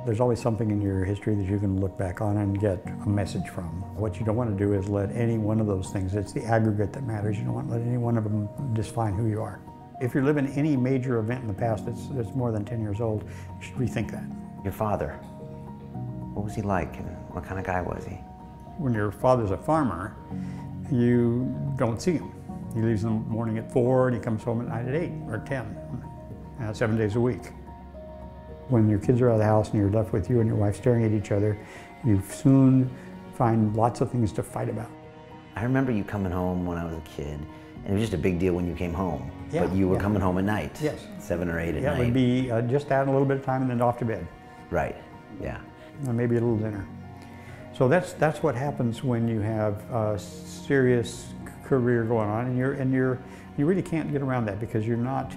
There's always something in your history that you can look back on and get a message from. What you don't want to do is let any one of those things, it's the aggregate that matters, you don't want to let any one of them define who you are. If you're living any major event in the past that's more than 10 years old, you should rethink that. Your father, what was he like and what kind of guy was he? When your father's a farmer, you don't see him. He leaves in the morning at 4 and he comes home at night at 8 or 10, 7 days a week. When your kids are out of the house and you're left with you and your wife staring at each other, you soon find lots of things to fight about. I remember you coming home when I was a kid, and it was just a big deal when you came home. Yeah, but you were coming home at night. Yes. 7 or 8 at night. Yeah, it would be just that and a little bit of time and then off to bed. Right, yeah. And maybe a little dinner. So that's what happens when you have a serious career going on, and you really can't get around that because you're not,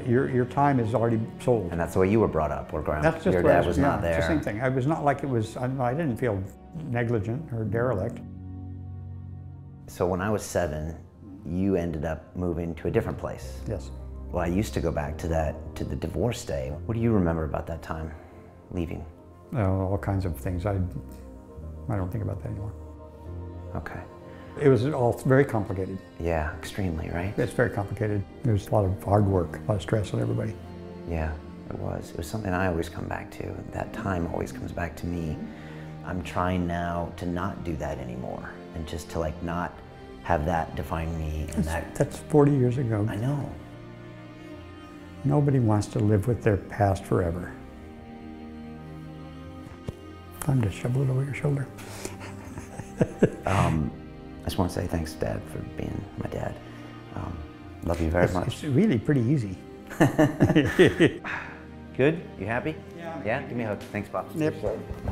your time is already sold. And that's the way you were brought up, or your dad was not there. It's the same thing. I was not like it was, I didn't feel negligent or derelict. So when I was 7, you ended up moving to a different place. Yes. Well, I used to go back to the divorce day. What do you remember about that time, leaving? All kinds of things. I don't think about that anymore. Okay. It was all very complicated. Yeah, extremely, right? It's very complicated. There's a lot of hard work, a lot of stress on everybody. Yeah, it was. It was something I always come back to. That time always comes back to me. I'm trying now to not do that anymore, and just to like not have that define me. And that's 40 years ago. I know. Nobody wants to live with their past forever. Time to shovel it over your shoulder. I just want to say thanks, Dad, for being my dad. Love you very much. It's really pretty easy. Good? You happy? Yeah. Yeah? Give me a hug. Thanks, Pops. Yep.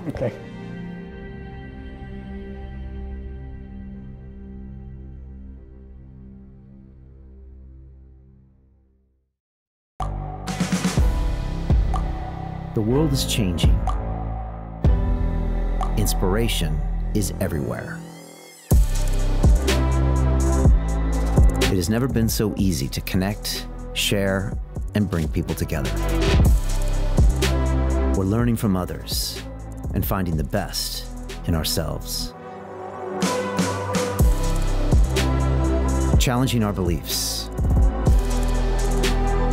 Okay. The world is changing. Inspiration is everywhere. It has never been so easy to connect, share, and bring people together. We're learning from others and finding the best in ourselves. Challenging our beliefs.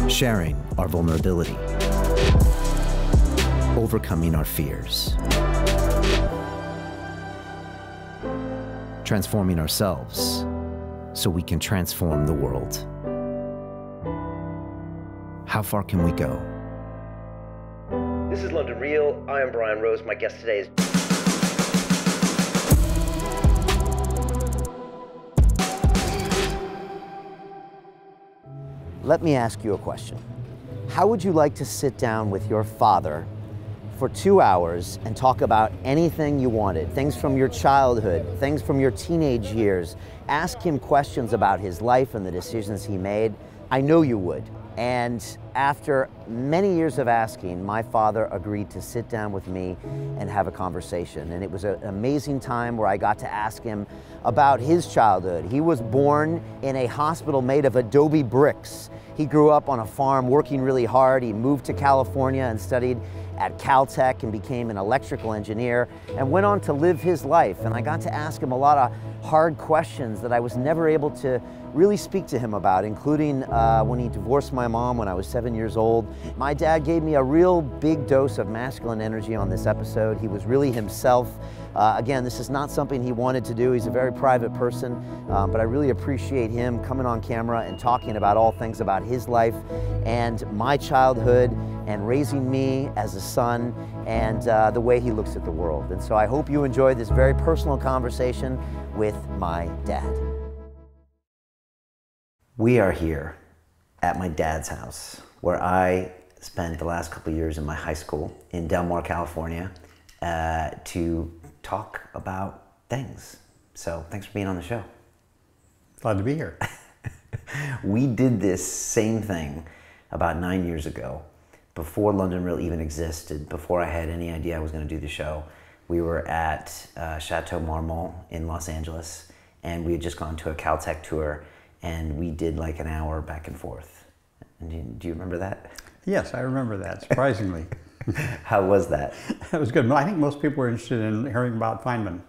Sharing our vulnerability. Overcoming our fears. Transforming ourselves so we can transform the world. How far can we go? This is London Real. I am Brian Rose. My guest today is... Let me ask you a question. How would you like to sit down with your father for 2 hours and talk about anything you wanted? Things from your childhood, things from your teenage years. Ask him questions about his life and the decisions he made. I know you would. And after many years of asking, my father agreed to sit down with me and have a conversation. And it was an amazing time where I got to ask him about his childhood. He was born in a hospital made of Adobe bricks. He grew up on a farm working really hard. He moved to California and studied at Caltech and became an electrical engineer and went on to live his life. And I got to ask him a lot of hard questions that I was never able to really speak to him about, including when he divorced my mom when I was 7 years old. My dad gave me a real big dose of masculine energy on this episode. He was really himself. Again, this is not something he wanted to do. He's a very private person, but I really appreciate him coming on camera and talking about all things about his life and my childhood and raising me as a son and the way he looks at the world. And so I hope you enjoyed this very personal conversation with my dad. We are here at my dad's house, where I spent the last couple of years in my high school in Del Mar, California, to talk about things. So thanks for being on the show. Glad to be here. We did this same thing about 9 years ago, before London Real even existed, before I had any idea I was going to do the show. We were at Chateau Marmont in Los Angeles, and we had just gone to a Caltech tour, and we did like an hour back and forth. And do you remember that? Yes, I remember that, surprisingly. How was that? It was good. I think most people were interested in hearing about Feynman.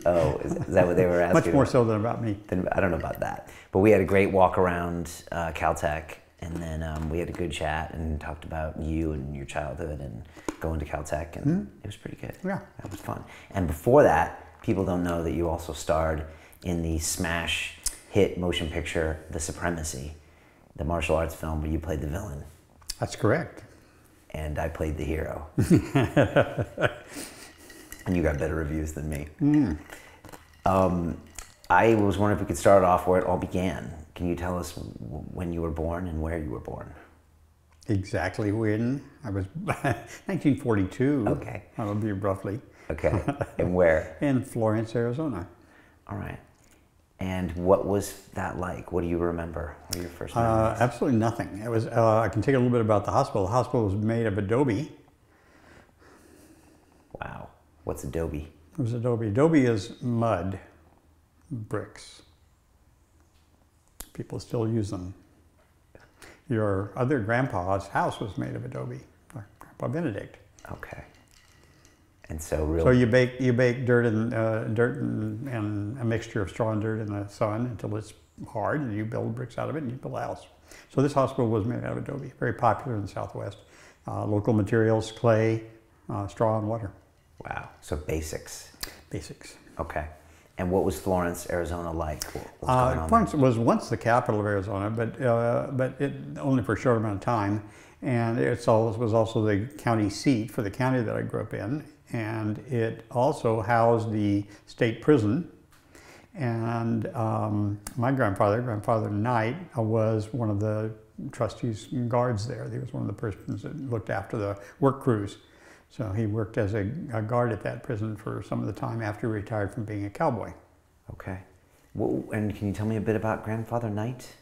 Oh, is that what they were asking? Much more so than about me. I don't know about that. But we had a great walk around Caltech, and then we had a good chat and talked about you and your childhood and going to Caltech, and it was pretty good. Yeah. That was fun. And before that, people don't know that you also starred in the smash hit motion picture, The Supremacy, the martial arts film where you played the villain. That's correct. And I played the hero. And you got better reviews than me. I was wondering if we could start off where it all began. Can you tell us when you were born and where you were born? Exactly when? I was 1942. Okay. That would be roughly. Okay. And where? In Florence, Arizona. All right. And what was that like? What do you remember? What were your first memories? Absolutely nothing. It was. I can take a little bit about the hospital. The hospital was made of Adobe. Wow. What's Adobe? It was Adobe. Adobe is mud bricks. People still use them. Your other grandpa's house was made of Adobe, Grandpa Benedict. Okay. And so really. So you bake dirt and a mixture of straw and dirt in the sun until it's hard, and you build bricks out of it, and you build a house. So this hospital was made out of Adobe. Very popular in the Southwest. Local materials: clay, straw, and water. Wow. So basics. Basics. Okay. And what was Florence, Arizona like? What's going on Florence was once the capital of Arizona, but it only for a short amount of time. And it was also the county seat for the county that I grew up in. And it also housed the state prison. And my Grandfather Knight, was one of the trustees and guards there. He was one of the persons that looked after the work crews. So he worked as a guard at that prison for some of the time after he retired from being a cowboy. Okay. Well, and can you tell me a bit about Grandfather Knight?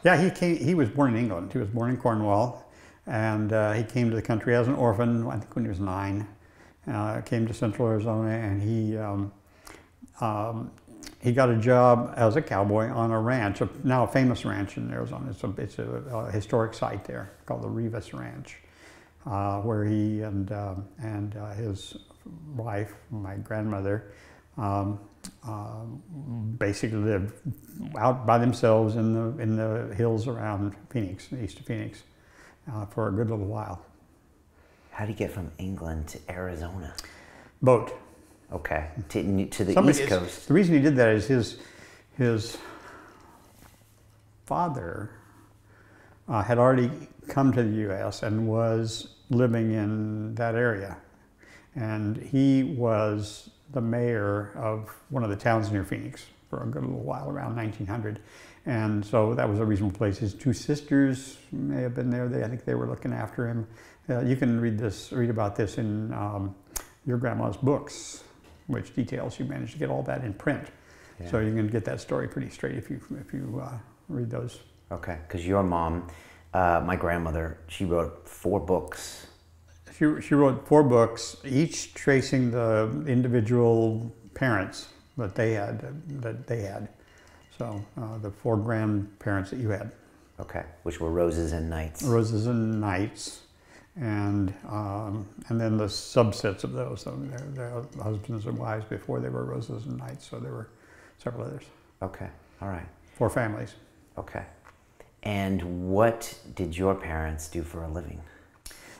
Yeah, he was born in England. He was born in Cornwall, and he came to the country as an orphan, I think when he was 9. Came to Central Arizona, and he got a job as a cowboy on a ranch, now a famous ranch in Arizona. It's a historic site there called the Rivas Ranch. Where he and his wife, my grandmother, basically lived out by themselves in the hills around Phoenix, east of Phoenix, for a good little while. How do you get from England to Arizona? Boat. Okay, to the East Coast. The reason he did that is his father had already come to the U.S. and was living in that area. And he was the mayor of one of the towns near Phoenix for a good little while, around 1900. And so that was a reasonable place. His 2 sisters may have been there. I think they were looking after him. You can read about this in your grandma's books, which details she managed to get all that in print. Yeah. So you can get that story pretty straight if you read those. Okay, because your mom, my grandmother, she wrote 4 books. She wrote 4 books, each tracing the individual parents that they had. So the 4 grandparents that you had. Okay, which were Roses and Knights. Roses and Knights, and then the subsets of those. So their husbands and wives before they were Roses and Knights. So there were several others. Okay, all right. 4 families. Okay. And what did your parents do for a living?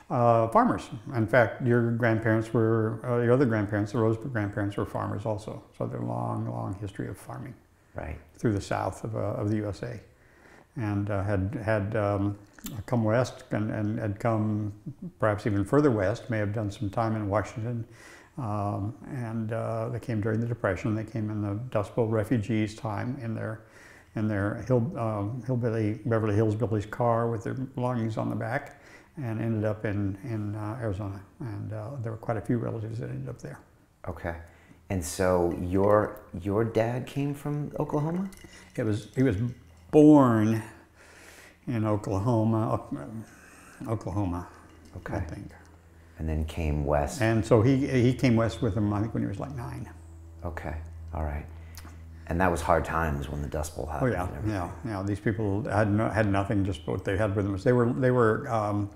Farmers. In fact, your grandparents were, your other grandparents, the Rose grandparents, were farmers also. So there's a long, long history of farming. Right. Through the south of the USA. And had come west and had come perhaps even further west, may have done some time in Washington. They came during the Depression. They came in the Dust Bowl refugees time in their hillbilly Beverly Hillbillies car with their belongings on the back, and ended up in Arizona. And there were quite a few relatives that ended up there. Okay. And so your dad came from Oklahoma? He was born in Oklahoma. Okay. I think. And then came west. And so he came west with him, I think, when he was like 9. Okay. All right. And that was hard times when the Dust Bowl happened. Oh yeah. These people had nothing. Just what they had with them was they were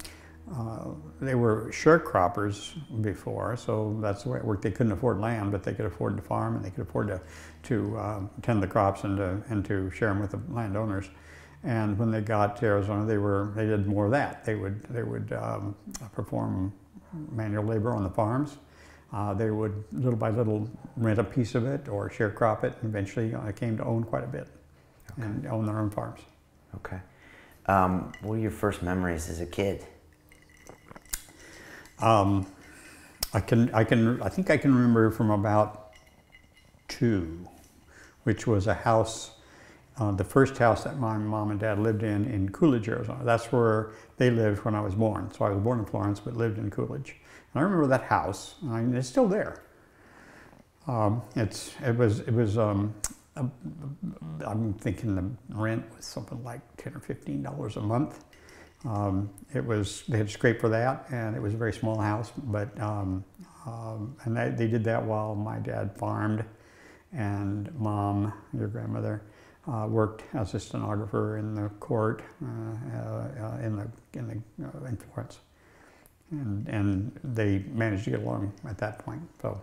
They were sharecroppers before, so that's the way it worked. They couldn't afford land, but they could afford to farm, and they could afford to tend the crops and to share them with the landowners. And when they got to Arizona, they did more of that. They would perform manual labor on the farms. They would little by little rent a piece of it or sharecrop it, and eventually came to own quite a bit, okay, and own their own farms. Okay. What were your first memories as a kid? I think I can remember from about 2, which was a house, the first house that my mom and dad lived in Coolidge, Arizona. That's where they lived when I was born. So I was born in Florence, but lived in Coolidge. And I remember that house. I mean, it's still there. I'm thinking the rent was something like $10 or $15 a month. They had scraped for that, and it was a very small house, but and they did that while my dad farmed, and Mom, your grandmother, worked as a stenographer in the court in Florence, and they managed to get along at that point. So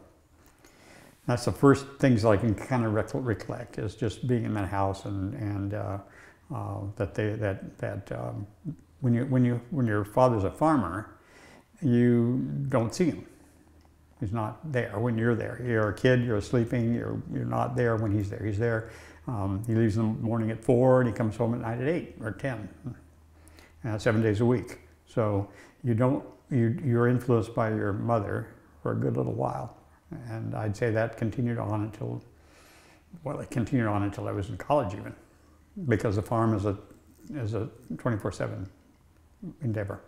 that's the first things I can kind of recollect, is just being in that house, and when your father's a farmer, you don't see him. He's not there when you're there. You're a kid, you're sleeping, you're not there when he's there. He's there. He leaves in the morning at 4 and he comes home at night at 8 or 10, 7 days a week. So you're influenced by your mother for a good little while. And I'd say that continued on until I was in college even, because the farm is a 24/7 endeavor.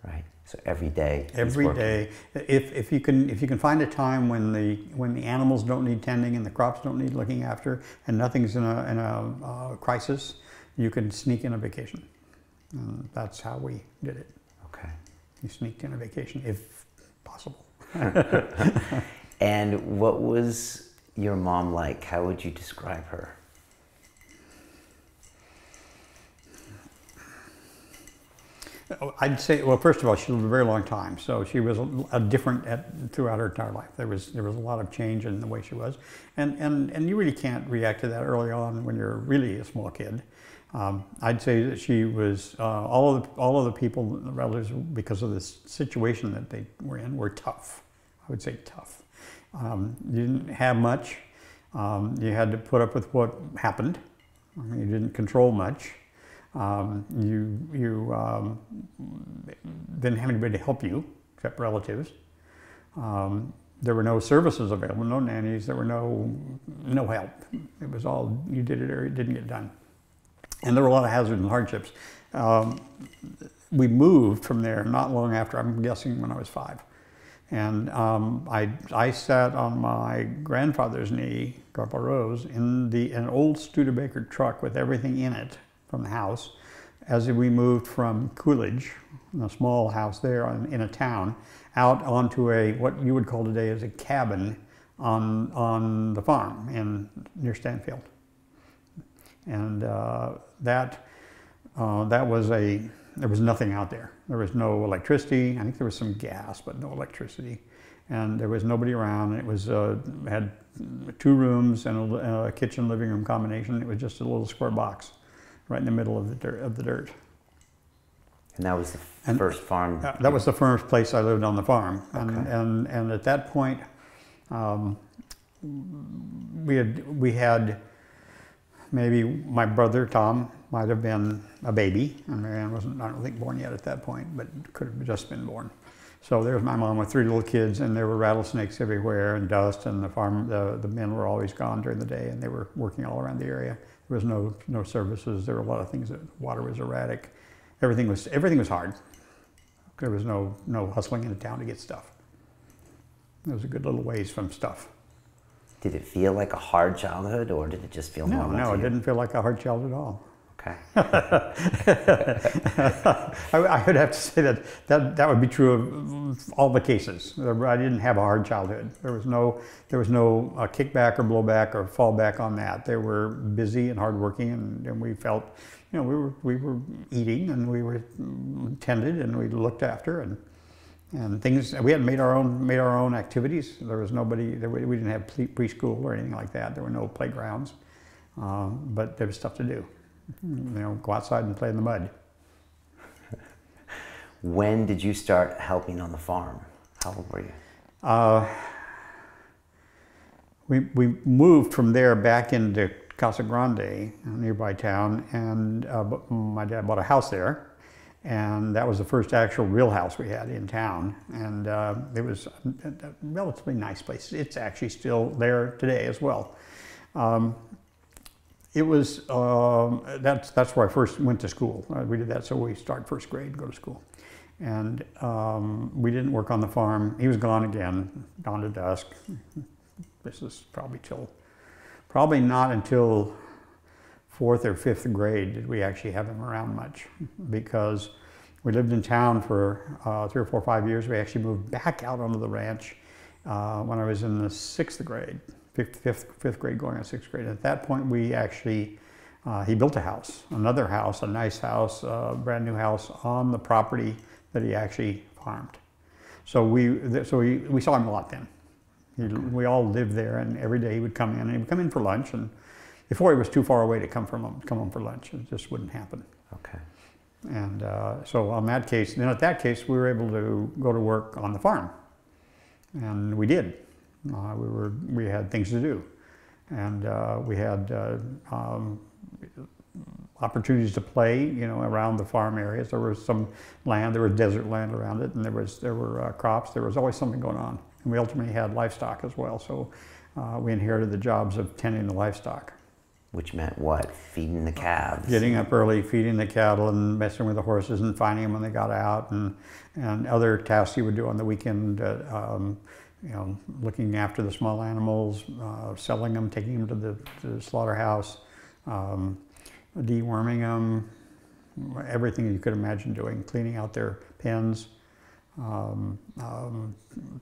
Right. So every day. Every day. If you can find a time when the animals don't need tending and the crops don't need looking after and nothing's in a crisis, you can sneak in a vacation. And that's how we did it. Okay. You sneaked in a vacation if possible. And what was your mom like? How would you describe her? I'd say, well, first of all, she lived a very long time, so she was different throughout her entire life. There was a lot of change in the way she was, and you really can't react to that early on when you're really a small kid. I'd say that she was all of the people, the relatives, because of this situation that they were in, were tough. I would say tough. You didn't have much. You had to put up with what happened. I mean, you didn't control much. You didn't have anybody to help you except relatives. There were no services available, no nannies. There were no help. It was all you did it or it didn't get done. And there were a lot of hazards and hardships. We moved from there not long after, I'm guessing when I was 5. And I sat on my grandfather's knee, Grandpa Rose, in an old Studebaker truck with everything in it from the house, as we moved from Coolidge, a small house there in a town, out onto what you would call today as a cabin on the farm near Stanfield. And there was nothing out there. There was no electricity. I think there was some gas, but no electricity. And there was nobody around. It was had 2 rooms and a kitchen living room combination. It was just a little square box right in the middle of the dirt. And that was the first farm? That was the first place I lived on the farm. Okay. And at that point, we had maybe my brother Tom might have been a baby, and Marianne wasn't, I don't think, born yet at that point, but could have just been born. So there was my mom with 3 little kids, and there were rattlesnakes everywhere and dust, and the men were always gone during the day, and they were working all around the area. There was no services. There were a lot of things. Water was erratic. Everything was hard. There was no hustling into town to get stuff. It was a good little ways from stuff. Did it feel like a hard childhood, or did it just feel normal? No, it didn't feel like a hard childhood at all. Okay. I would have to say that would be true of all the cases. I didn't have a hard childhood. There was no kickback or blowback or fallback on that. They were busy and hardworking, and we felt, you know, we were eating, and we were tended, and we looked after, and things. We had made our own activities. There was nobody. We didn't have preschool or anything like that. There were no playgrounds, but there was stuff to do. You know, go outside and play in the mud. When did you start helping on the farm? How old were you? We moved from there back into Casa Grande, a nearby town, and my dad bought a house there, and that was the first actual real house we had in town, and it was a relatively nice place. It's actually still there today as well. It was that's where I first went to school. We did that so we start first grade and go to school, and we didn't work on the farm. He was gone again, gone to dusk. This is probably not until 4th or 5th grade did we actually have him around much, because we lived in town for 3 or 4 or 5 years. We actually moved back out onto the ranch when I was in the 6th grade, 5th grade going on 6th grade. At that point, we actually, he built a house, another house, a nice house, a brand new house on the property that he actually farmed. So we saw him a lot then. We all lived there, and every day he would come in, and he would come in for lunch, and before he was too far away to come home for lunch. It just wouldn't happen. Okay. And so on that case, then at that case, we were able to go to work on the farm, and we did. We had things to do, and we had opportunities to play, you know, around the farm areas. There was some land, there was desert land around it, and there were crops. There was always something going on. And we ultimately had livestock as well, so we inherited the jobs of tending the livestock. Which meant what? Feeding the calves? Getting up early, feeding the cattle, and messing with the horses, and finding them when they got out, and other tasks you would do on the weekend, you know, looking after the small animals, selling them, taking them to the slaughterhouse, deworming them, everything you could imagine doing, cleaning out their pens.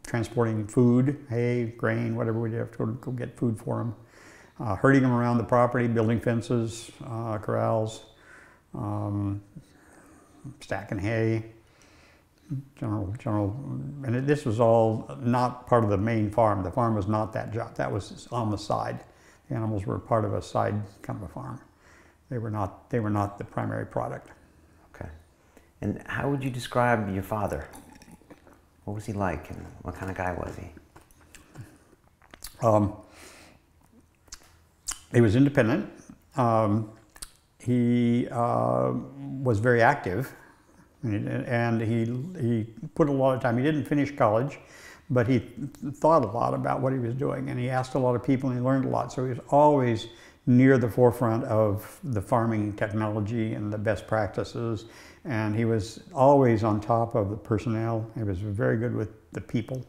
Transporting food, hay, grain, whatever we'd have to go get food for them, herding them around the property, building fences, corrals, stacking hay, general, and this was all not part of the main farm. The farm was not that job. That was on the side. The animals were part of a side kind of a farm. They were not the primary product. Okay. And how would you describe your father? What was he like, and what kind of guy was he? He was independent. He was very active, and he put a lot of time. He didn't finish college, but he thought a lot about what he was doing, and he asked a lot of people, and he learned a lot. So he was always near the forefront of the farming technology and the best practices, and he was always on top of the personnel. He was very good with the people.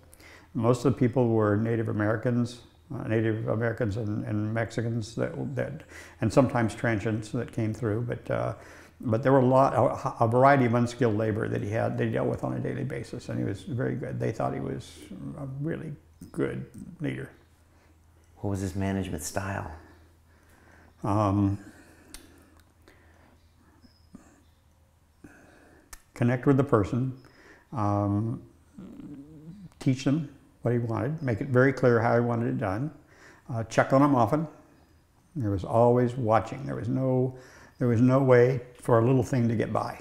Most of the people were Native Americans and Mexicans and sometimes transients that came through, but there were a variety of unskilled labor that he dealt with on a daily basis, and he was very good. They thought he was a really good leader. What was his management style? Connect with the person, teach them what he wanted, make it very clear how he wanted it done, check on them often. There was always watching. There was no way for a little thing to get by,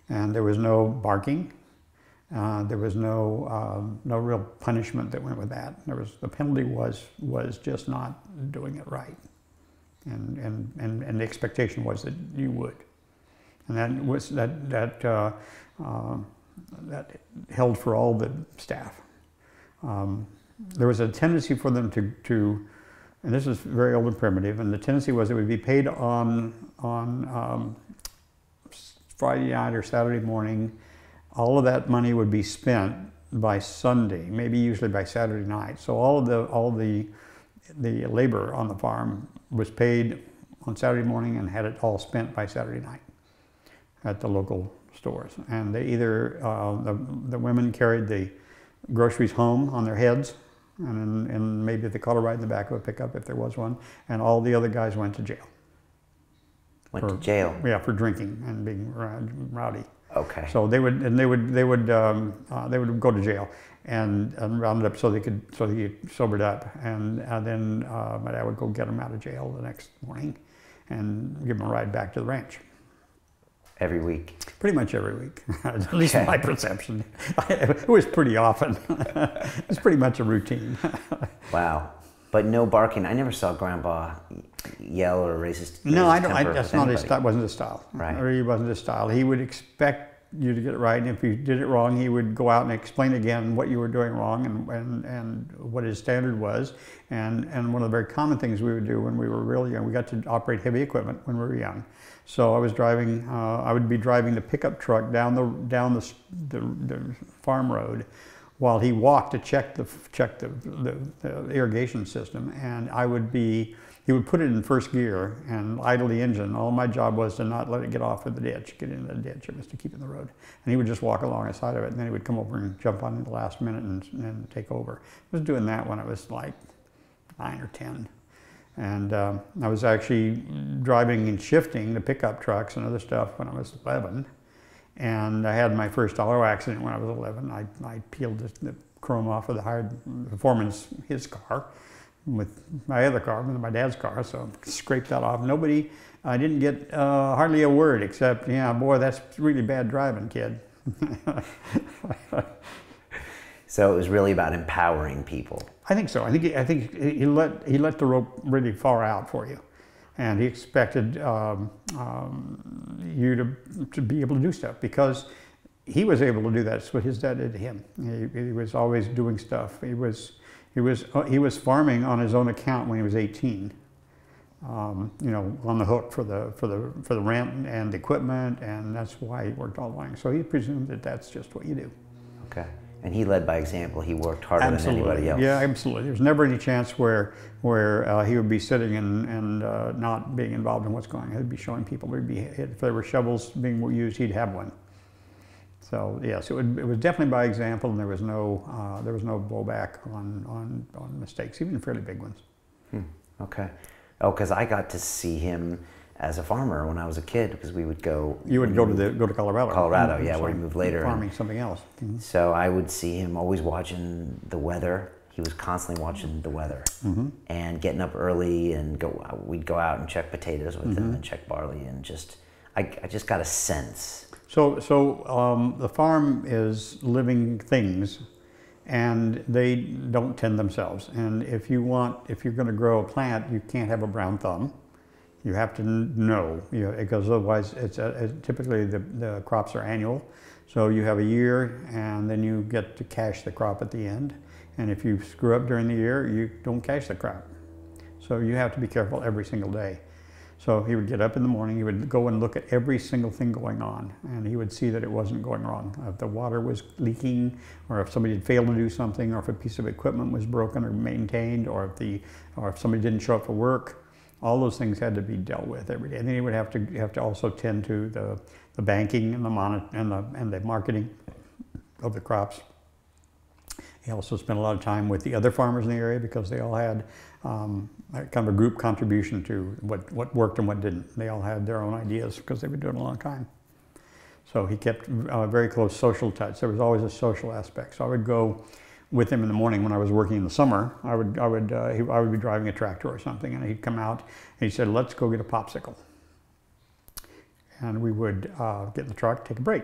and there was no barking. There was no real punishment that went with that. The penalty was just not doing it right, and the expectation was that you would. And that held for all the staff. There was a tendency for them to, and this is very old and primitive, and the tendency was it would be paid on Friday night or Saturday morning. All of that money would be spent by Sunday, maybe usually by Saturday night. So all the labor on the farm was paid on Saturday morning and had it all spent by Saturday night at the local stores. And they either, the women carried the groceries home on their heads, and maybe if they caught a ride in the back of a pickup if there was one, and all the other guys went to jail. Went to jail? Yeah, for drinking and being rowdy. Okay. So they would go to jail and round it up so they could get sobered up, and then my dad would go get them out of jail the next morning and give them a ride back to the ranch. Every week? Pretty much every week, at least in my perception. It was pretty often. It was pretty much a routine. Wow. But no barking. I never saw Grandpa yell or raise his No, that's not his style. Wasn't his style. Right. Or he wasn't his style. He would expect you to get it right, and if you did it wrong, he would go out and explain again what you were doing wrong and what his standard was. And one of the very common things we would do when we were really young, we got to operate heavy equipment when we were young. So I would be driving the pickup truck down the farm road, while he walked to check the irrigation system, and he would put it in first gear and idle the engine. All my job was to not let it get off of the ditch, get into the ditch. It was to keep it in the road. And he would just walk along the side of it, and then he would come over and jump on in the last minute and take over. I was doing that when I was like 9 or 10. And I was actually driving and shifting the pickup trucks and other stuff when I was 11. And I had my first auto accident when I was 11. I peeled the chrome off of the foreman's his car with my other car, with my dad's car, so I scraped that off. I didn't get hardly a word except, yeah, boy, that's really bad driving, kid. So it was really about empowering people. I think so. I think he let the rope really far out for you, and he expected you to be able to do stuff, because he was able to do that. That's what his dad did to him. He was always doing stuff. He was farming on his own account when he was 18. You know, on the hook for the rent and the equipment, and that's why he worked all along. So he presumed that that's just what you do. Okay. And he led by example. He worked harder than anybody else. Yeah, absolutely. There's never any chance where he would be sitting and not being involved in what's going on. He'd be showing people. If there were shovels being used, he'd have one. So yes, it was definitely by example, and there was no blowback on mistakes, even fairly big ones. Okay. Oh, because I got to see him as a farmer when I was a kid, because we would go. You would go to Colorado. Colorado, yeah, where he moved later. Farming something else. So I would see him always watching the weather. He was constantly watching the weather and getting up early, and we'd go out and check potatoes with him and check barley, and I just got a sense. So the farm is living things, and they don't tend themselves. And if you're going to grow a plant, you can't have a brown thumb. You have to know, because otherwise typically the crops are annual. So you have a year, and then you get to cash the crop at the end. And if you screw up during the year, you don't cash the crop. So you have to be careful every single day. So he would get up in the morning, he would go and look at every single thing going on, and he would see that it wasn't going wrong. If the water was leaking, or if somebody had failed to do something, or if a piece of equipment was broken or maintained, or if somebody didn't show up for work, all those things had to be dealt with every day. And then he would have to also tend to the banking and the marketing of the crops. He also spent a lot of time with the other farmers in the area, because they all had kind of a group contribution to what worked and what didn't. They all had their own ideas, because they've been doing it a long time. So he kept very close social touch. There was always a social aspect. So I would go with him in the morning when I was working in the summer. I would be driving a tractor or something, and he'd come out and he said, "Let's go get a popsicle." And we would get in the truck, take a break.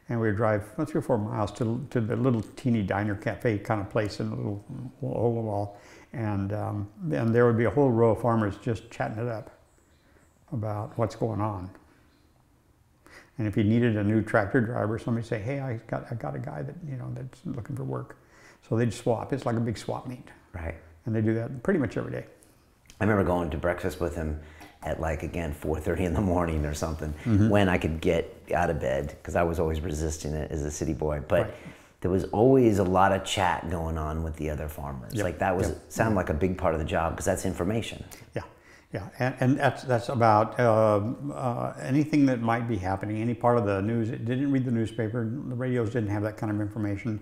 And we would drive 3 or 4 miles to the little teeny diner cafe kind of place in the little hole in the wall. And there would be a whole row of farmers just chatting it up about what's going on. And if he needed a new tractor driver, somebody say, "Hey, I got a guy that that's looking for work." So they'd swap. It's like a big swap meet. Right. And they do that pretty much every day. I remember going to breakfast with him at 4:30 in the morning or something, when I could get out of bed, because I was always resisting it as a city boy. But there was always a lot of chat going on with the other farmers. Yep. Like that was sounded like a big part of the job, because that's information. Yeah, Yeah, and that's about anything that might be happening, any part of the news. It didn't read the newspaper. The radios didn't have that kind of information.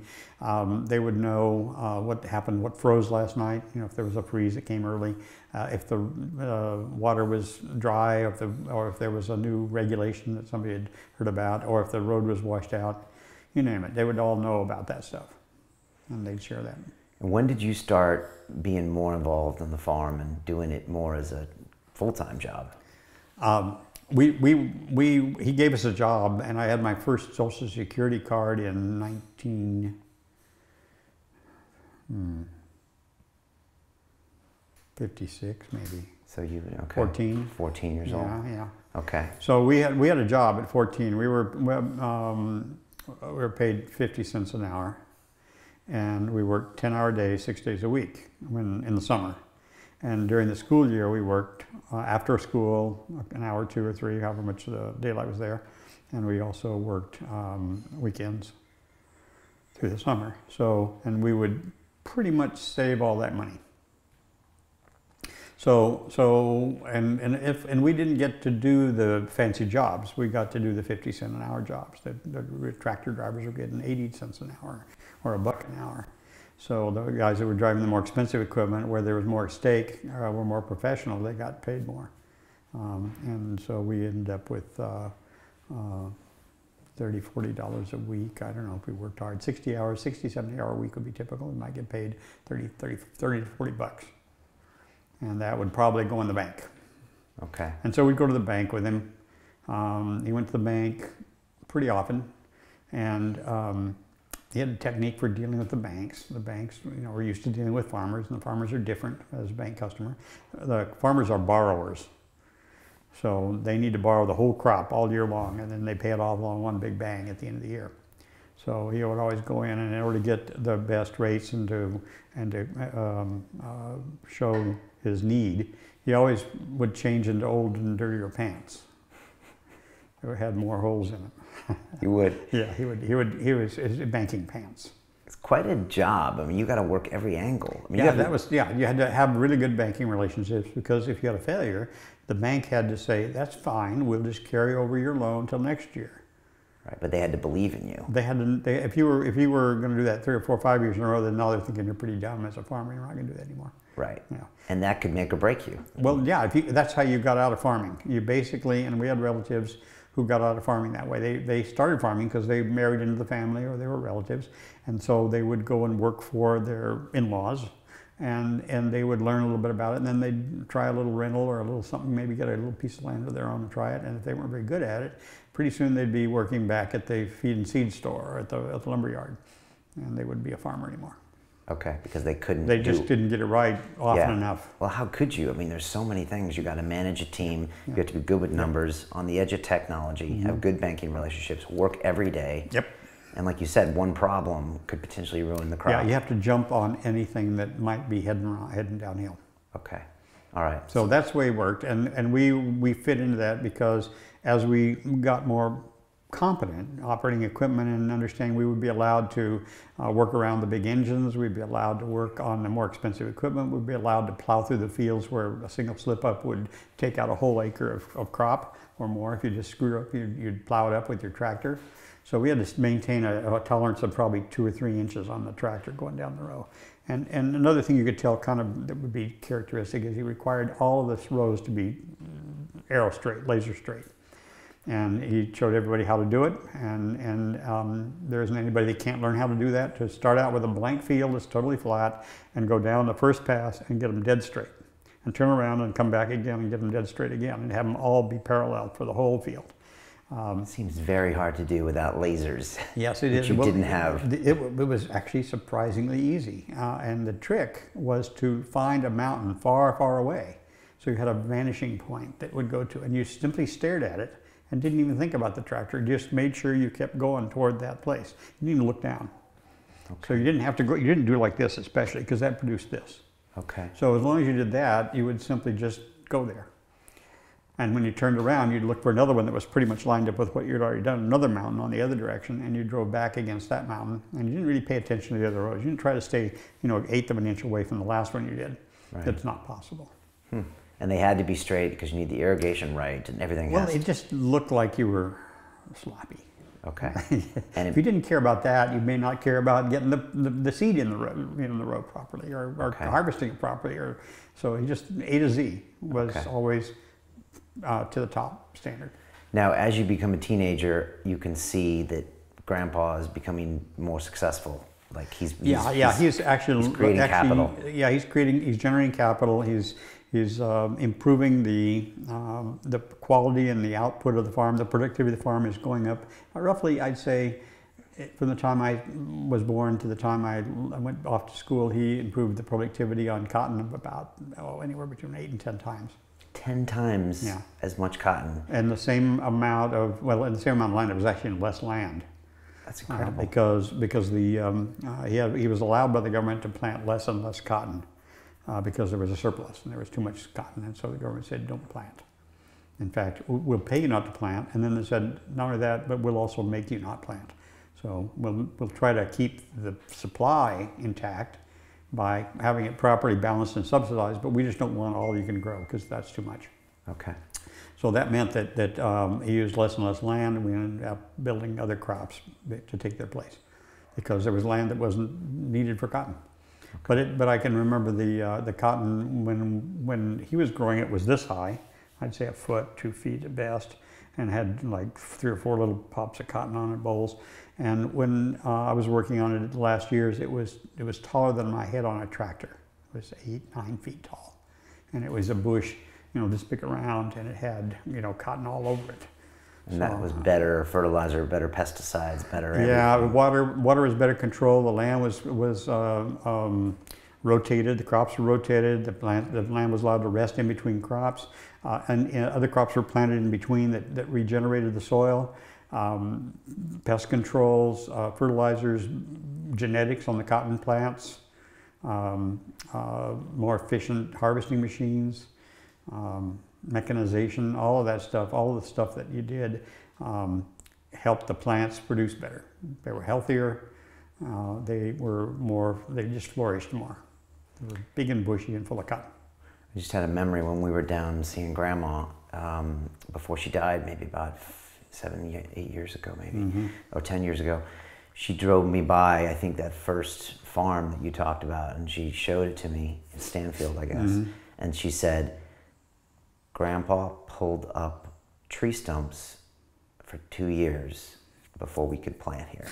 They would know what happened, what froze last night. You know, if there was a freeze that came early, if the water was dry, or if there was a new regulation that somebody had heard about, or if the road was washed out. You name it. They would all know about that stuff, and they'd share that. And when did you start being more involved on the farm and doing it more as a full-time job? He gave us a job, and I had my first Social Security card in 1956, maybe. So you, okay. 14. 14 years old. Yeah. Okay. So we had a job at 14. We were paid 50 cents an hour, and we worked 10-hour days, 6 days a week in the summer. And during the school year, we worked after school, an hour, 2 or 3, however much the daylight was there. And we also worked weekends through the summer. So, and we would pretty much save all that money. And we didn't get to do the fancy jobs. We got to do the 50 cent an hour jobs. The tractor drivers were getting 80 cents an hour or $1 an hour. So the guys that were driving the more expensive equipment, where there was more at stake, were more professional. They got paid more, and so we ended up with $30, $40 a week. I don't know if we worked hard. 60 hours, 60, 70-hour week would be typical. We might get paid 30 to 40 bucks, and that would probably go in the bank. Okay. And so we'd go to the bank with him. He went to the bank pretty often, and he had a technique for dealing with the banks. The banks, you know, were used to dealing with farmers, and the farmers are different as a bank customer. The farmers are borrowers. So they need to borrow the whole crop all year long, and then they pay it off on one big bang at the end of the year. So he would always go in, and in order to get the best rates and to show his need, he always would change into old and dirtier pants. They had more holes in them. He would? Yeah, he was banking pants. It's quite a job. I mean, you got to work every angle. I mean, you had to have really good banking relationships, because if you had a failure, the bank had to say, that's fine, we'll just carry over your loan till next year. Right, but they had to believe in you. They had to. If you were going to do that 3 or 4 or 5 years in a row, then now they're thinking you're pretty dumb as a farmer. You're not going to do that anymore. Right. Yeah. And that could make or break you. Well, yeah. That's how you got out of farming. You basically, and we had relatives who got out of farming that way. They started farming because they married into the family or they were relatives, and so they would go and work for their in-laws, and they would learn a little bit about it, and then they'd try a little rental or a little something, maybe get a little piece of land of their own and try it. And if they weren't very good at it, pretty soon they'd be working back at the feed and seed store or at the lumber yard, and they wouldn't be a farmer anymore. Okay, because they couldn't. They just didn't get it right often enough. Well, how could you? I mean, there's so many things. You got to manage a team. You have to be good with numbers, on the edge of technology, have good banking relationships, work every day. Yep. And like you said, one problem could potentially ruin the crop. Yeah, you have to jump on anything that might be heading downhill. Okay. All right. So that's the way it worked, and we fit into that, because as we got more competent operating equipment and understanding, we would be allowed to work around the big engines, we'd be allowed to work on the more expensive equipment, we'd be allowed to plow through the fields where a single slip up would take out a whole acre of crop or more. If you just screw up, you'd plow it up with your tractor. So we had to maintain a tolerance of probably 2 or 3 inches on the tractor going down the row. And another thing you could tell kind of that would be characteristic is he required all of the rows to be arrow straight, laser straight. And he showed everybody how to do it, and there isn't anybody that can't learn how to do that, to start out with a blank field that's totally flat and go down the first pass and get them dead straight, and turn around and come back again and get them dead straight again, and have them all be parallel for the whole field. It seems very hard to do without lasers. Yes, it is. Which you didn't have. It was actually surprisingly easy, and the trick was to find a mountain far, far away. So you had a vanishing point that would go to, and you simply stared at it and didn't even think about the tractor, just made sure you kept going toward that place. You didn't even look down. Okay. So you didn't have to go, you didn't do it like this especially, because that produced this. Okay. So as long as you did that, you would simply just go there. And when you turned around, you'd look for another one that was pretty much lined up with what you'd already done, another mountain on the other direction, and you drove back against that mountain, and you didn't really pay attention to the other roads. You didn't try to stay, 1/8 of an inch away from the last one you did. Right. That's not possible. And they had to be straight because you need the irrigation right and everything Well, else. it just looked like you were sloppy. Okay. And if you didn't care about that, you may not care about getting the seed in the row properly, or harvesting it properly. So he just A to Z was always to the top standard. Now, as you become a teenager, you can see that Grandpa is becoming more successful. Like he's creating capital. Yeah, he's generating capital. He's improving the quality and the output of the farm. The productivity of the farm is going up. Roughly, I'd say, from the time I was born to the time I went off to school, he improved the productivity on cotton of about anywhere between 8 and 10 times. 10 times as much cotton. And the same amount of land. It was actually in less land. That's incredible. Because he was allowed by the government to plant less and less cotton. Because there was a surplus and there was too much cotton, and so the government said, don't plant. In fact, we'll pay you not to plant, and then they said, not only that, but we'll also make you not plant. So we'll try to keep the supply intact by having it properly balanced and subsidized, but we just don't want all you can grow because that's too much. Okay. So that meant that he used less and less land, and we ended up building other crops to take their place because there was land that wasn't needed for cotton. But I can remember the cotton when he was growing it was this high, I'd say a foot, 2 feet at best, and had like 3 or 4 little pops of cotton on it, bowls. And when I was working on it the last years, it was taller than my head on a tractor. It was 8, 9 feet tall, and it was a bush, this big around, and it had cotton all over it. And that was better fertilizer, better pesticides, better everything. Yeah, water was better controlled. The land was rotated. The crops were rotated. The land was allowed to rest in between crops, and other crops were planted in between that regenerated the soil. Pest controls, fertilizers, genetics on the cotton plants, more efficient harvesting machines. Mechanization, all of that stuff, all of the stuff that you did helped the plants produce better. They were healthier, they just flourished more. They were big and bushy and full of cotton. I just had a memory when we were down seeing Grandma before she died, maybe about 7, 8 years ago, maybe, or 10 years ago. She drove me by, I think, that first farm that you talked about, and she showed it to me in Stanfield, I guess, and she said, Grandpa pulled up tree stumps for 2 years before we could plant here.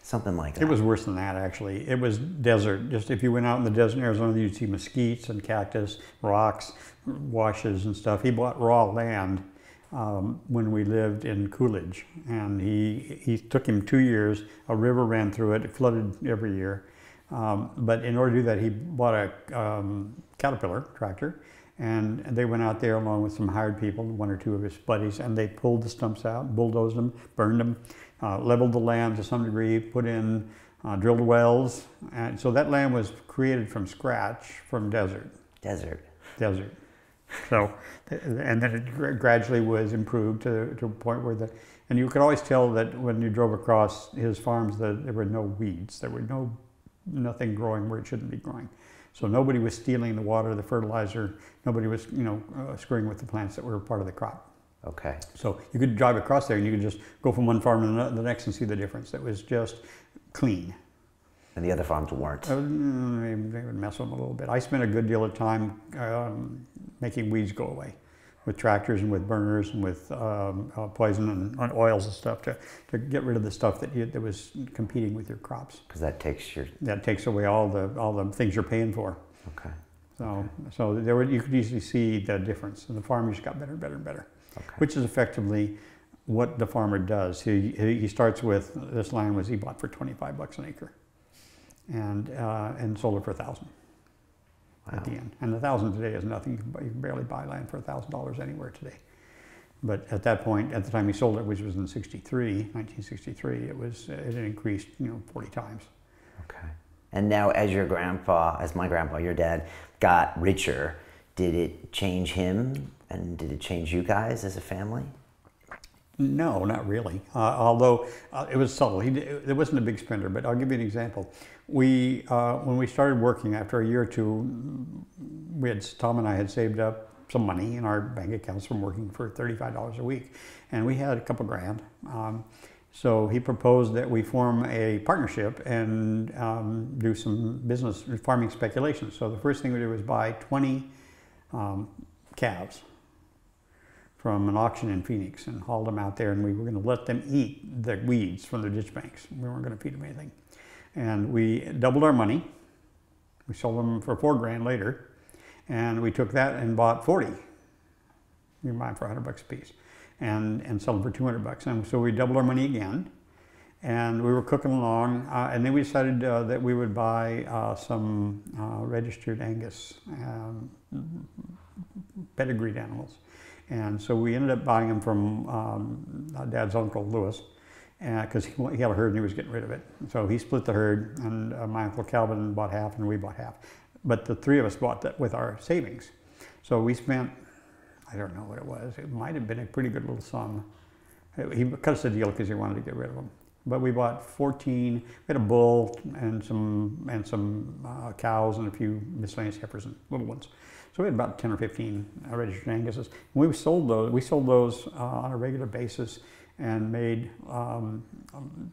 Something like that. It was worse than that, actually. It was desert. Just if you went out in the desert in Arizona, you'd see mesquites and cactus, rocks, washes and stuff. He bought raw land when we lived in Coolidge, and he took him 2 years. A river ran through it. It flooded every year. But in order to do that, he bought a Caterpillar tractor. And they went out there along with some hired people, 1 or 2 of his buddies, and they pulled the stumps out, bulldozed them, burned them, leveled the land to some degree, put in, drilled wells. And so that land was created from scratch from desert. Desert. So, and then it gradually was improved to a point where and you could always tell that when you drove across his farms that there were no weeds, there were nothing growing where it shouldn't be growing. So nobody was stealing the water, the fertilizer. Nobody was, screwing with the plants that were part of the crop. Okay. So you could drive across there and you could just go from one farm to the next and see the difference. It was just clean. And the other farms weren't? They would mess with them a little bit. I spent a good deal of time making weeds go away with tractors and with burners and with poison and oils and stuff to get rid of the stuff that was competing with your crops. Because that takes away all the things you're paying for. Okay. So you could easily see the difference, and the farmer just got better and better and better. Okay. Which is effectively what the farmer does. He starts with, this land he bought for $25 an acre, and sold it for $1,000. At the end. And $1,000 today is nothing. You can barely buy land for $1,000 anywhere today. But at that point, at the time he sold it, which was in 1963, it had increased 40 times. Okay. And now as my grandpa, your dad, got richer, did it change him and did it change you guys as a family? No, not really. Although it was subtle. It wasn't a big spender, but I'll give you an example. When we started working, after a year or two, Tom and I had saved up some money in our bank accounts from working for $35 a week. And we had a couple grand. So he proposed that we form a partnership and do some business farming speculation. So the first thing we did was buy 20 calves from an auction in Phoenix and hauled them out there, and we were going to let them eat the weeds from the ditch banks. We weren't going to feed them anything. And we doubled our money. We sold them for $4 grand later, and we took that and bought 40. You can buy them for $100 a piece, and sell them for $200. And so we doubled our money again, and we were cooking along, and then we decided that we would buy some registered Angus pedigreed animals. And so we ended up buying them from Dad's uncle, Lewis, because he had a herd and he was getting rid of it. So he split the herd, and my Uncle Calvin bought half and we bought half. But the three of us bought that with our savings. So we spent, I don't know what it was, it might have been a pretty good little sum. He cut us a deal because he wanted to get rid of them. But we bought 14, we had a bull and some cows and a few miscellaneous heifers and little ones. So we had about 10 or 15 registered Anguses. We sold those on a regular basis and made,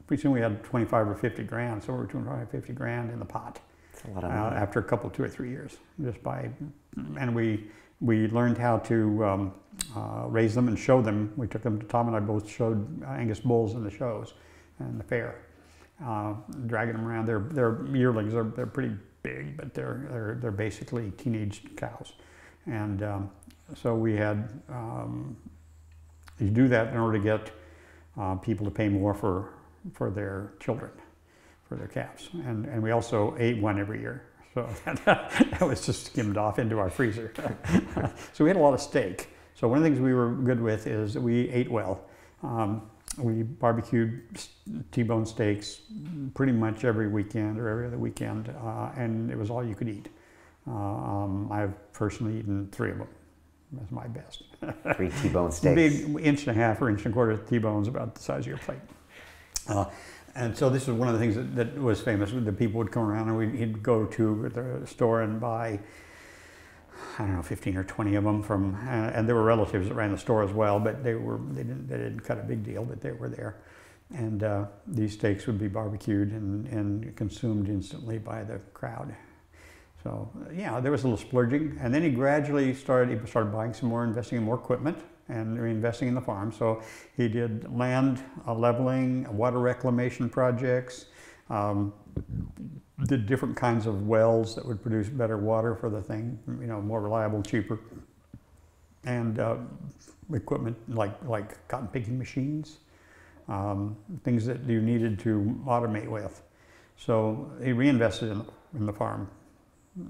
pretty soon we had 25 or 50 grand, so we were 25 or 50 grand in the pot. That's a lot of money. After a couple, 2 or 3 years, and we learned how to raise them and show them. We took them, Tom and I both showed Angus bulls in the shows and the fair, dragging them around. They're yearlings, they're pretty big, but they're basically teenage cows. And so we had, you do that in order to get people to pay more for their children, for their calves. And we also ate one every year. So that was just skimmed off into our freezer. So we had a lot of steak. So one of the things we were good with is that we ate well. We barbecued T-bone steaks pretty much every weekend or every other weekend, and it was all you could eat. I've personally eaten 3 of them. That's my best. 3 T-bone steaks. Big 1.5 or 1.25 T-bones about the size of your plate. And so this was one of the things that was famous. The people would come around and he'd go to the store and buy, I don't know, 15 or 20 of them from, and there were relatives that ran the store as well, but they didn't cut a big deal, but they were there. And these steaks would be barbecued and consumed instantly by the crowd. So yeah, there was a little splurging, and then he gradually started buying some more, investing in more equipment and reinvesting in the farm. So he did land leveling, water reclamation projects, did different kinds of wells that would produce better water for the thing, you know, more reliable, cheaper, and equipment like cotton picking machines, things that you needed to automate with. So he reinvested in the farm.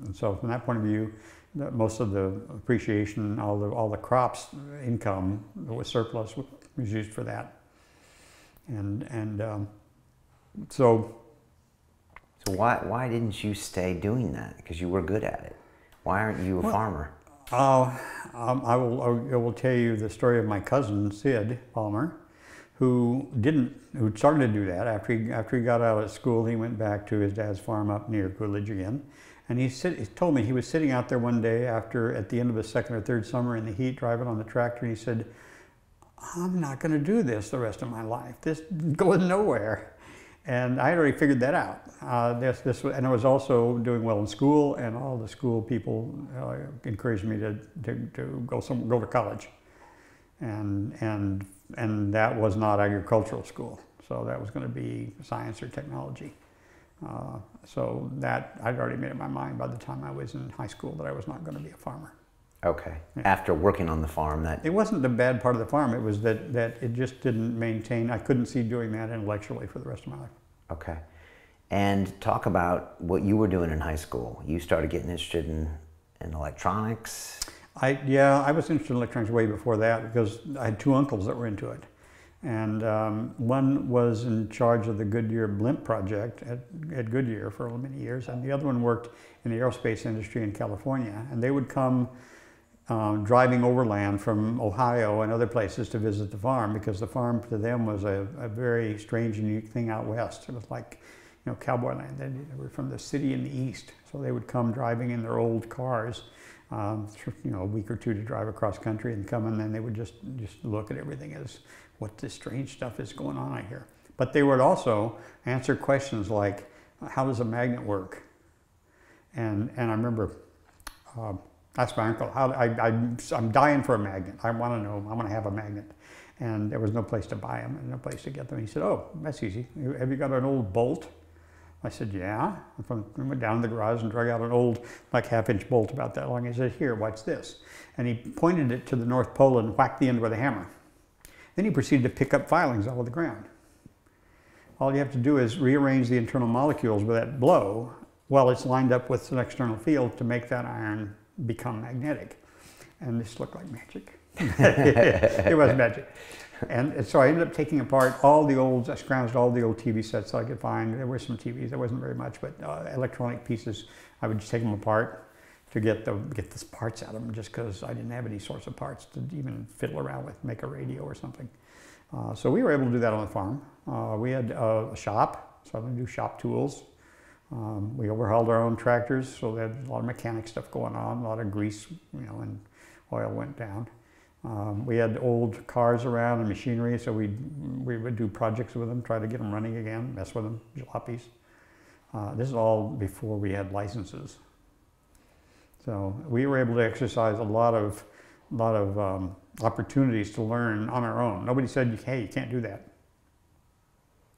And so from that point of view, most of the appreciation, all the crops income that was surplus was used for that. So why didn't you stay doing that? Because you were good at it. Why aren't you a farmer? I will tell you the story of my cousin Sid Palmer, who started to do that after he got out of school. He went back to his dad's farm up near Coolidge again. And he told me he was sitting out there one day at the end of the 2nd or 3rd summer in the heat, driving on the tractor, and he said, "I'm not going to do this the rest of my life. This goes nowhere." And I had already figured that out. And I was also doing well in school, and all the school people encouraged me to go to college. And that was not agricultural school, so that was going to be science or technology. So that I'd already made up my mind by the time I was in high school that I was not going to be a farmer. Okay. Yeah. After working on the farm, It wasn't the bad part of the farm. It was that it just didn't maintain. I couldn't see doing that intellectually for the rest of my life. Okay. And talk about what you were doing in high school. You started getting interested in electronics. I was interested in electronics way before that because I had 2 uncles that were into it. And one was in charge of the Goodyear blimp project at Goodyear for many years, and the other one worked in the aerospace industry in California. And they would come driving overland from Ohio and other places to visit the farm, because the farm to them was a very strange and unique thing out west. It was like, you know, cowboy land. They were from the city in the east, so they would come driving in their old cars you know, a week or two to drive across country and come, and then they would just look at everything as what this strange stuff is going on out here. But they would also answer questions like, how does a magnet work? And I remember, asked my uncle, I'm dying for a magnet. I want to know, I want to have a magnet. And there was no place to buy them and no place to get them. He said, oh, that's easy. Have you got an old bolt? I said, yeah. I went down to the garage and drug out an old, like, half-inch bolt about that long. He said, here, watch this. And he pointed it to the North Pole and whacked the end with a hammer. Then he proceeded to pick up filings out of the ground. All you have to do is rearrange the internal molecules with that blow while it's lined up with an external field to make that iron become magnetic. And this looked like magic. It was magic. And so I ended up taking apart all the old, I scrounged all the old TV sets that I could find. There were some TVs, there wasn't very much, but electronic pieces, I would just take them apart to get the parts out of them, just because I didn't have any sorts of parts to even fiddle around with, make a radio or something. So we were able to do that on the farm. We had a shop, so I would do shop tools. We overhauled our own tractors, so we had a lot of mechanic stuff going on, a lot of grease, you know, and oil went down. We had old cars around and machinery, so we would do projects with them, try to get them running again, mess with them, jalopies. This is all before we had licenses. So we were able to exercise a lot of opportunities to learn on our own. Nobody said, hey, you can't do that.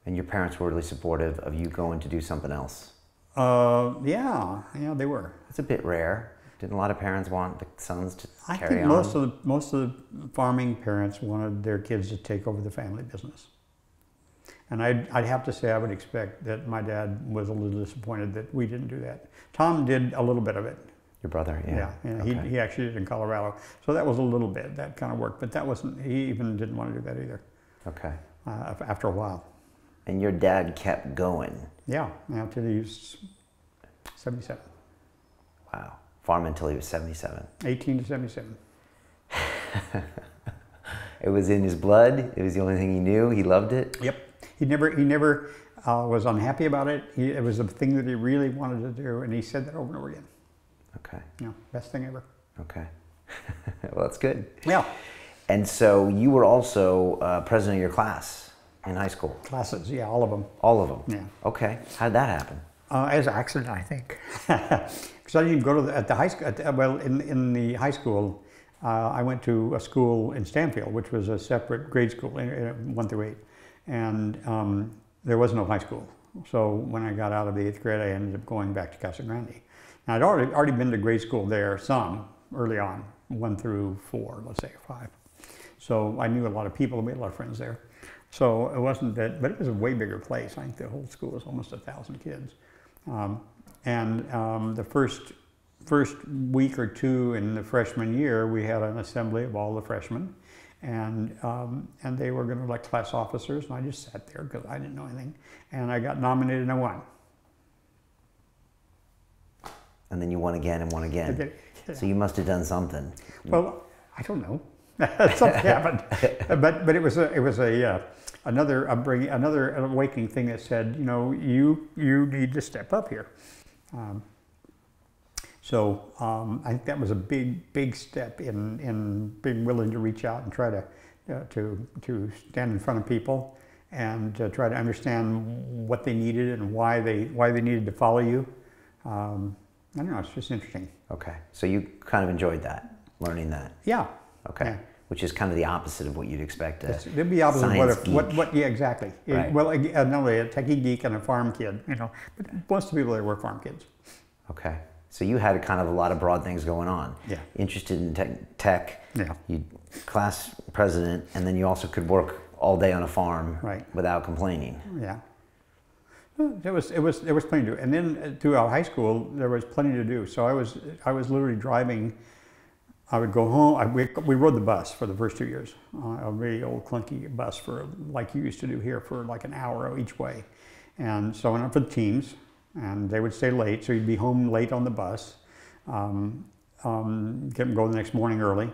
And your parents were really supportive of you going to do something else? Yeah, they were. It's a bit rare. Didn't a lot of parents want the sons to carry on? I think most of the farming parents wanted their kids to take over the family business. And I'd have to say I would expect that my dad was a little disappointed that we didn't do that. Tom did a little bit of it. Your brother, yeah. Yeah, okay. he actually did in Colorado. So that was a little bit, that kind of work. But that wasn't, he even didn't want to do that either. Okay. After a while. And your dad kept going? Yeah, until he was 77. Wow. Farm until he was 77. 18 to 77. It was in his blood. It was the only thing he knew. He loved it. Yep. He never was unhappy about it. It was a thing that he really wanted to do, and he said that over and over again. Okay. You know, best thing ever. Okay. Well, that's good. Yeah. And so you were also president of your class in high school. Classes, yeah, all of them. All of them. Yeah. Okay. How did that happen? As an accident, I think. Because I didn't go to the high school. Well, in the high school, I went to a school in Stanfield, which was a separate grade school, 1 through 8, and there was no high school. So when I got out of the 8th grade, I ended up going back to Casa Grande. Now, I'd already been to grade school there some early on, 1 through 4, let's say 5. So I knew a lot of people. We had a lot of friends there. So it wasn't that, but it was a way bigger place. I think the whole school was almost 1,000 kids. The first week or two in the freshman year, we had an assembly of all the freshmen, and they were going to elect class officers, and I just sat there because I didn't know anything, and I got nominated and I won. And then you won again and won again. So you must have done something. Well, I don't know. Something happened, but it was another upbringing, another awakening thing that said, you know, you need to step up here. So I think that was a big step in being willing to reach out and try to stand in front of people and to try to understand what they needed and why they needed to follow you. I don't know, it's just interesting. Okay, so you kind of enjoyed that, learning that. Yeah. Okay, yeah. Which is kind of the opposite of what you'd expect. It'd be opposite of what yeah, exactly. Right. Well, not only a techie geek and a farm kid, you know, but most of the people there were farm kids. Okay, so you had kind of a lot of broad things going on. Yeah. Interested in tech. Yeah. You class president, and then you also could work all day on a farm. Right. Without complaining. Yeah. There was plenty to do, and then throughout high school there was plenty to do. So I was literally driving. I would go home. We rode the bus for the first 2 years, a very old clunky bus for like you used to do here for like an hour each way, and so I went up for the teams, and they would stay late, so you'd be home late on the bus, get them go the next morning early.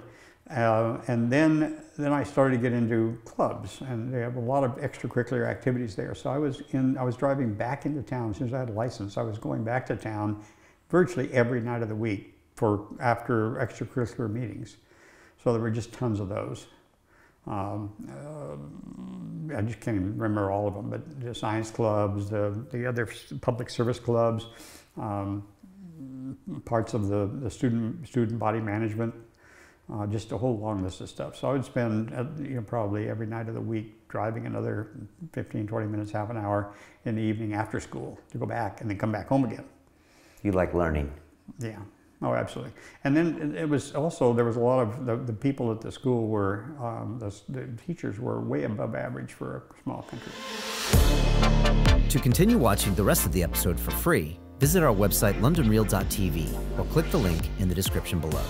And then I started to get into clubs, and they have a lot of extracurricular activities there. So I was driving back into town as soon as I had a license. I was going back to town virtually every night of the week for after extracurricular meetings. So there were just tons of those. I just can't even remember all of them, but the science clubs, the other public service clubs, parts of the student body management, just a whole long list of stuff. So I would spend probably every night of the week driving another 15, 20 minutes, half an hour in the evening after school to go back and then come back home again. You like learning? Yeah. Oh, absolutely. And then it was also, there was a lot of, the people at the school were, the teachers were way above average for a small country. To continue watching the rest of the episode for free, visit our website londonreal.tv or click the link in the description below.